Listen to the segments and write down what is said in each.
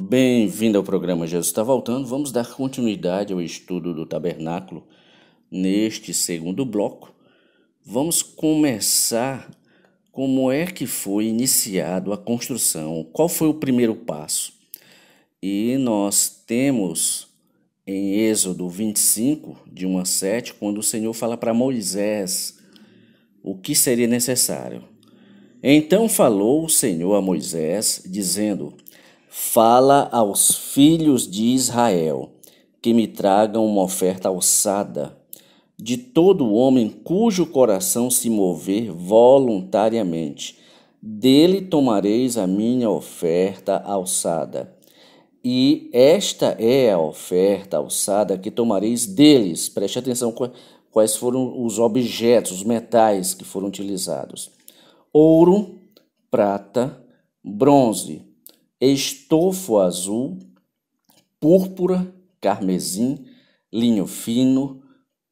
Bem-vindo ao programa Jesus está voltando. Vamos dar continuidade ao estudo do tabernáculo. Neste segundo bloco, vamos começar como é que foi iniciado a construção, qual foi o primeiro passo. E nós temos em Êxodo 25, de 1 a 7, quando o Senhor fala para Moisés o que seria necessário. Então falou o Senhor a Moisés, dizendo: Fala aos filhos de Israel, que me tragam uma oferta alçada, de todo homem cujo coração se mover voluntariamente. Dele tomareis a minha oferta alçada. E esta é a oferta alçada que tomareis deles. Preste atenção quais foram os objetos, os metais que foram utilizados: ouro, prata, bronze, estofo azul, púrpura, carmesim, linho fino,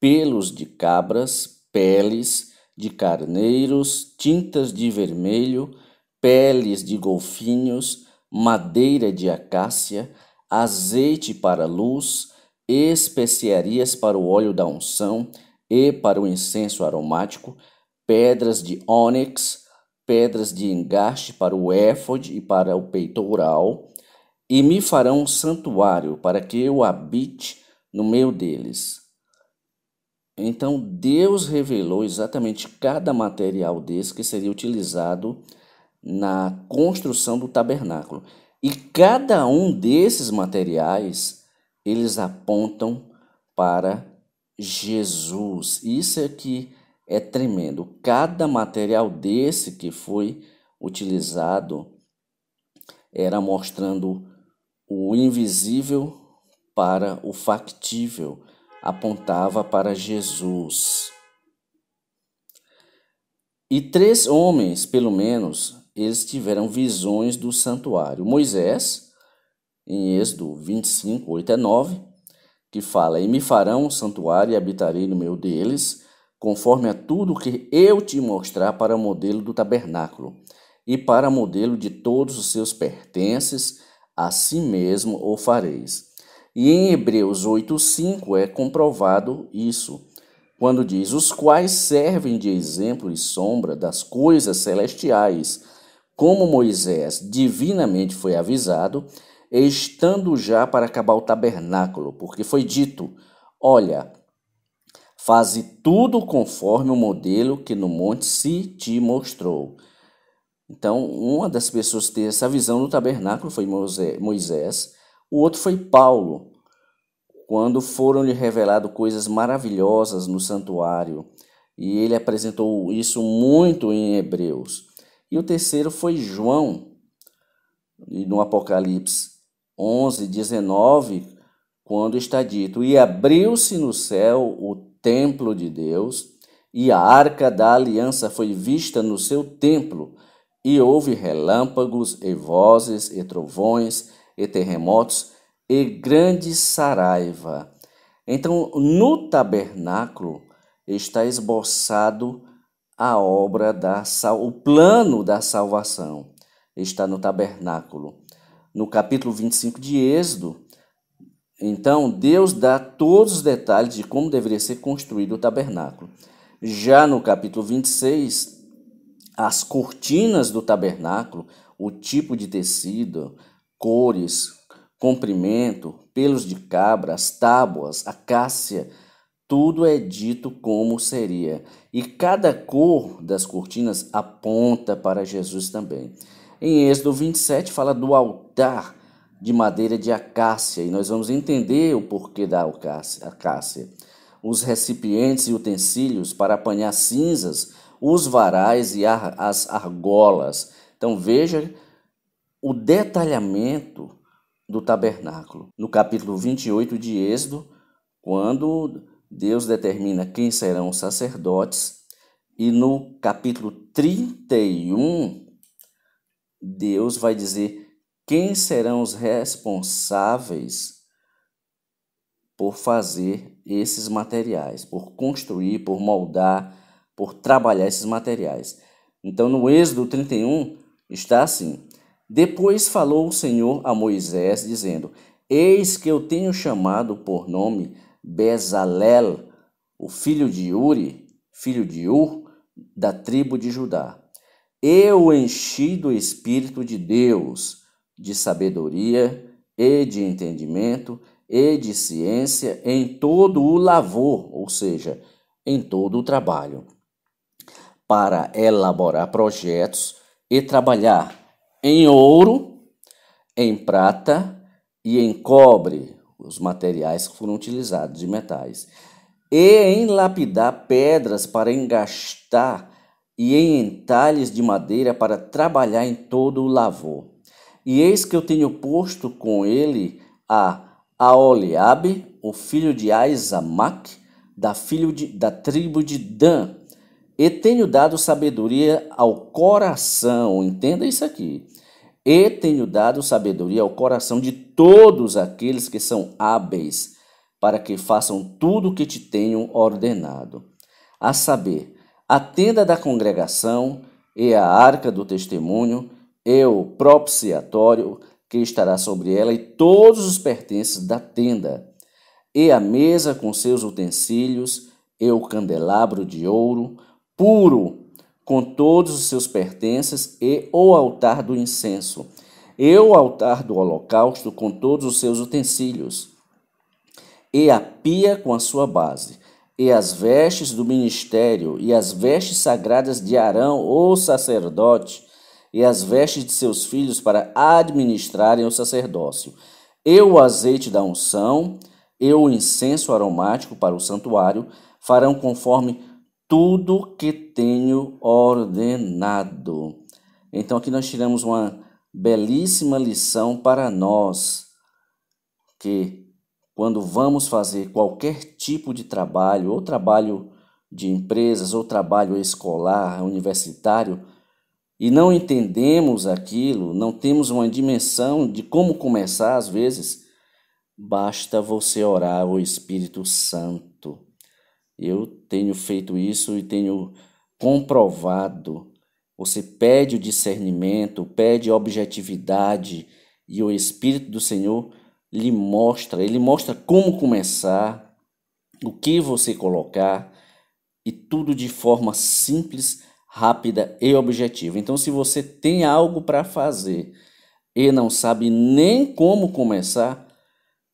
pelos de cabras, peles de carneiros, tintas de vermelho, peles de golfinhos, madeira de acácia, azeite para luz, especiarias para o óleo da unção e para o incenso aromático, pedras de ônix, pedras de engaste para o éfode e para o peitoral, e me farão um santuário para que eu habite no meio deles. Então Deus revelou exatamente cada material desse que seria utilizado na construção do tabernáculo. E cada um desses materiais, eles apontam para Jesus. Isso aqui é tremendo. Cada material desse que foi utilizado era mostrando o invisível para o factível, apontava para Jesus. E 3 homens, pelo menos, eles tiveram visões do santuário. Moisés, em Êxodo 25, 8 a 9, que fala: E me farão um santuário e habitarei no meio deles, conforme a tudo que eu te mostrar para o modelo do tabernáculo, e para modelo de todos os seus pertences, assim mesmo o fareis. E em Hebreus 8:5 é comprovado isso, quando diz: os quais servem de exemplo e sombra das coisas celestiais, como Moisés divinamente foi avisado, estando já para acabar o tabernáculo, porque foi dito: olha, faze tudo conforme o modelo que no monte se te mostrou. Então, uma das pessoas que teve essa visão do tabernáculo foi Moisés, o outro foi Paulo, quando foram-lhe reveladas coisas maravilhosas no santuário, e ele apresentou isso muito em Hebreus. E o terceiro foi João, no Apocalipse 11, 19, quando está dito: E abriu-se no céu o templo de Deus, e a arca da aliança foi vista no seu templo, e houve relâmpagos, e vozes, e trovões, e terremotos, e grande saraiva. Então, no tabernáculo está esboçado a obra o plano da salvação. Está no tabernáculo. No capítulo 25 de Êxodo, então, Deus dá todos os detalhes de como deveria ser construído o tabernáculo. Já no capítulo 26, as cortinas do tabernáculo, o tipo de tecido, cores, comprimento, pelos de cabra, as tábuas, acácia, tudo é dito como seria. E cada cor das cortinas aponta para Jesus também. Em Êxodo 27 fala do altar de madeira de acácia, e nós vamos entender o porquê da acácia. Os recipientes e utensílios para apanhar cinzas, os varais e as argolas. Então veja o detalhamento do tabernáculo. No capítulo 28 de Êxodo, quando Deus determina quem serão os sacerdotes, e no capítulo 31, Deus vai dizer quem serão os responsáveis por fazer esses materiais, por construir, por moldar, por trabalhar esses materiais. Então, no Êxodo 31, está assim: Depois falou o Senhor a Moisés, dizendo: Eis que eu tenho chamado por nome Bezalel, o filho de Uri, filho de Ur, da tribo de Judá. Eu o enchi do Espírito de Deus, de sabedoria e de entendimento e de ciência em todo o lavor, ou seja, em todo o trabalho, para elaborar projetos e trabalhar em ouro, em prata e em cobre, os materiais que foram utilizados de metais, e em lapidar pedras para engastar e em entalhes de madeira para trabalhar em todo o lavor. E eis que eu tenho posto com ele a Aholiabe, o filho de Aizamaque, da tribo de Dan, e tenho dado sabedoria ao coração, entenda isso aqui. E tenho dado sabedoria ao coração de todos aqueles que são hábeis, para que façam tudo o que te tenho ordenado. A saber, a tenda da congregação e a arca do testemunho e o propiciatório que estará sobre ela e todos os pertences da tenda, e a mesa com seus utensílios e o candelabro de ouro puro com todos os seus pertences e o altar do incenso e o altar do holocausto com todos os seus utensílios e a pia com a sua base, e as vestes do ministério, e as vestes sagradas de Arão, o sacerdote, e as vestes de seus filhos para administrarem o sacerdócio, e o azeite da unção, e o incenso aromático para o santuário, farão conforme tudo que tenho ordenado. Então aqui nós tiramos uma belíssima lição para nós, que quando vamos fazer qualquer tipo de trabalho, ou trabalho de empresas, ou trabalho escolar, universitário, e não entendemos aquilo, não temos uma dimensão de como começar, às vezes, basta você orar ao Espírito Santo. Eu tenho feito isso e tenho comprovado. Você pede o discernimento, pede objetividade, e o Espírito do Senhor ele mostra como começar, o que você colocar, e tudo de forma simples, rápida e objetiva. Então, se você tem algo para fazer e não sabe nem como começar,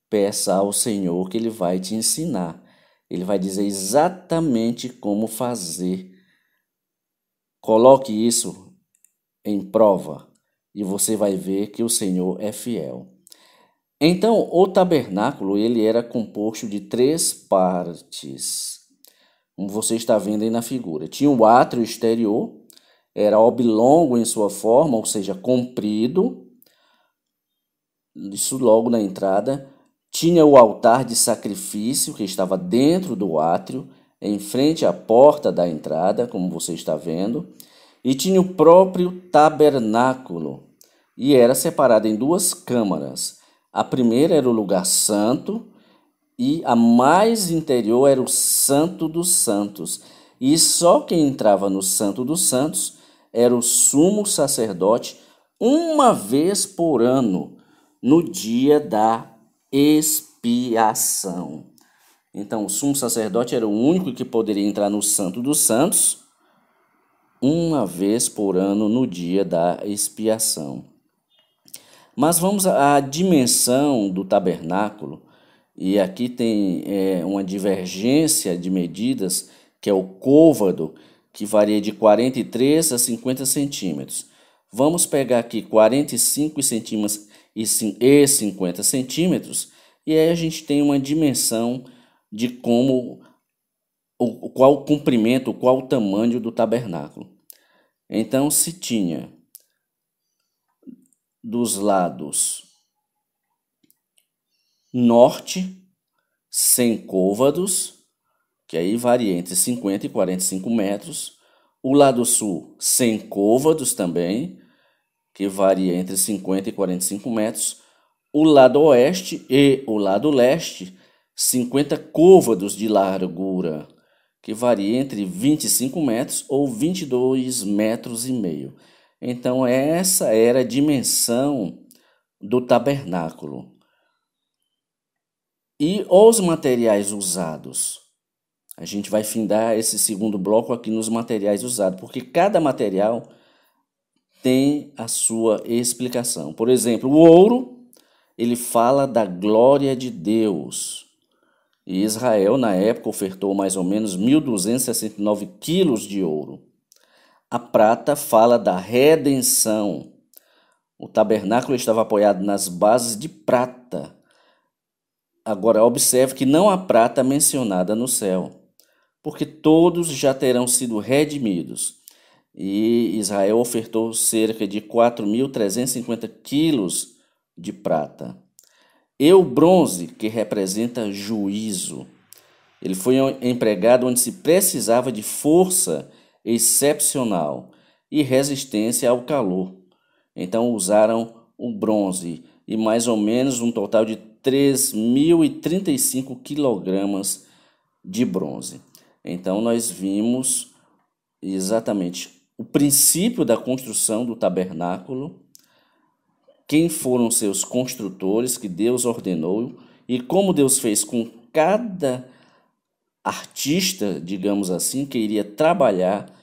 peça ao Senhor que Ele vai te ensinar. Ele vai dizer exatamente como fazer. Coloque isso em prova e você vai ver que o Senhor é fiel. Então, o tabernáculo ele era composto de 3 partes, como você está vendo aí na figura. Tinha o átrio exterior, era oblongo em sua forma, ou seja, comprido, isso logo na entrada. Tinha o altar de sacrifício, que estava dentro do átrio, em frente à porta da entrada, como você está vendo. E tinha o próprio tabernáculo, e era separado em 2 câmaras. A primeira era o lugar santo, e a mais interior era o Santo dos Santos. E só quem entrava no Santo dos Santos era o sumo sacerdote uma vez por ano, no dia da expiação. Então, o sumo sacerdote era o único que poderia entrar no Santo dos Santos uma vez por ano, no dia da expiação. Mas vamos à dimensão do tabernáculo, e aqui tem uma divergência de medidas, que é o côvado, que varia de 43 a 50 centímetros. Vamos pegar aqui 45 centímetros e 50 centímetros, e aí a gente tem uma dimensão de qual o comprimento, qual o tamanho do tabernáculo. Então, se tinha dos lados norte 100 côvados, que aí varia entre 50 e 45 metros. O lado sul 100 côvados também, que varia entre 50 e 45 metros. O lado oeste e o lado leste 50 côvados de largura, que varia entre 25 metros ou 22 metros e meio. Então, essa era a dimensão do tabernáculo. E os materiais usados? A gente vai findar esse segundo bloco aqui nos materiais usados, porque cada material tem a sua explicação. Por exemplo, o ouro, ele fala da glória de Deus. E Israel, na época, ofertou mais ou menos 1.269 quilos de ouro. A prata fala da redenção. O tabernáculo estava apoiado nas bases de prata. Agora, observe que não há prata mencionada no céu, porque todos já terão sido redimidos. E Israel ofertou cerca de 4.350 quilos de prata. E o bronze, que representa juízo. Ele foi empregado onde se precisava de força excepcional e resistência ao calor. Então usaram o bronze e mais ou menos um total de 3.035 quilogramas de bronze. Então nós vimos exatamente o princípio da construção do tabernáculo, quem foram seus construtores que Deus ordenou e como Deus fez com cada artista, digamos assim, que iria trabalhar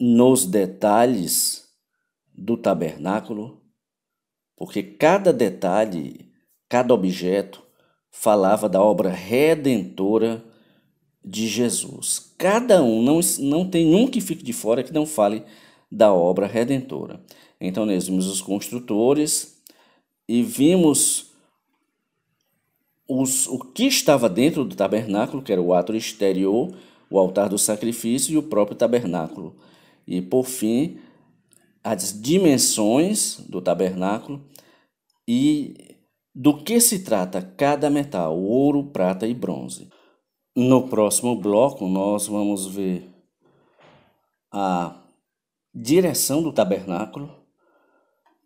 nos detalhes do tabernáculo, porque cada detalhe, cada objeto falava da obra redentora de Jesus. Cada um, não tem um que fique de fora que não fale da obra redentora. Então nós vimos os construtores e vimos o que estava dentro do tabernáculo, que era o átrio exterior, o altar do sacrifício e o próprio tabernáculo. E por fim, as dimensões do tabernáculo e do que se trata cada metal, ouro, prata e bronze. No próximo bloco, nós vamos ver a direção do tabernáculo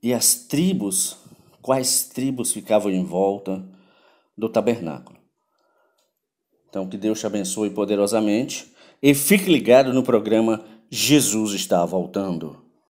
e as tribos, quais tribos ficavam em volta do tabernáculo. Então, que Deus te abençoe poderosamente e fique ligado no programa Jesus está voltando.